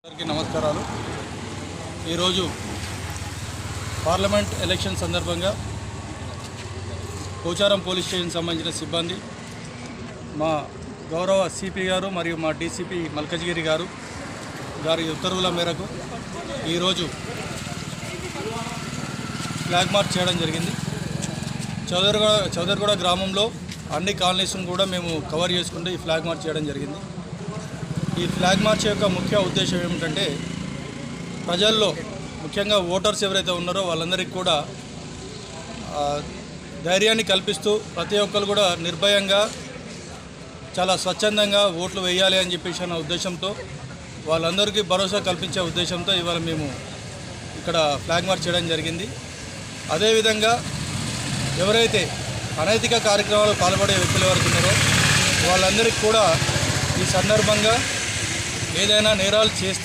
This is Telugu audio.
అందరికీ నమస్కారాలు. ఈరోజు పార్లమెంట్ ఎలక్షన్ సందర్భంగా పోచారం పోలీస్ స్టేషన్ సంబంధించిన సిబ్బంది మా గౌరవ సిపి గారు మరియు మా డీసీపీ మల్కజ్గిరి గారి ఉత్తర్వుల మేరకు ఈరోజు ఫ్లాగ్ మార్చ్ చేయడం జరిగింది. చౌదరిగూడ గ్రామంలో అన్ని కాలనీస్ను కూడా మేము కవర్ చేసుకుంటూ ఈ ఫ్లాగ్ మార్చ్ చేయడం జరిగింది. ఈ ఫ్లాగ్ మార్చ్ యొక్క ముఖ్య ఉద్దేశం ఏమిటంటే ప్రజల్లో ముఖ్యంగా ఓటర్స్ ఎవరైతే ఉన్నారో వాళ్ళందరికీ కూడా ధైర్యాన్ని కల్పిస్తూ ప్రతి ఒక్కరు కూడా నిర్భయంగా చాలా స్వచ్ఛందంగా ఓట్లు వేయాలి అని చెప్పేసి అన్న ఉద్దేశంతో వాళ్ళందరికీ భరోసా కల్పించే ఉద్దేశంతో ఇవాళ మేము ఇక్కడ ఫ్లాగ్ మార్చ్ చేయడం జరిగింది. అదేవిధంగా ఎవరైతే అనైతిక కార్యక్రమాలు పాల్పడే వ్యక్తులు ఎవరికి ఉన్నారో వాళ్ళందరికీ కూడా ఈ సందర్భంగా ఏదైనా నేరాలు చేస్తే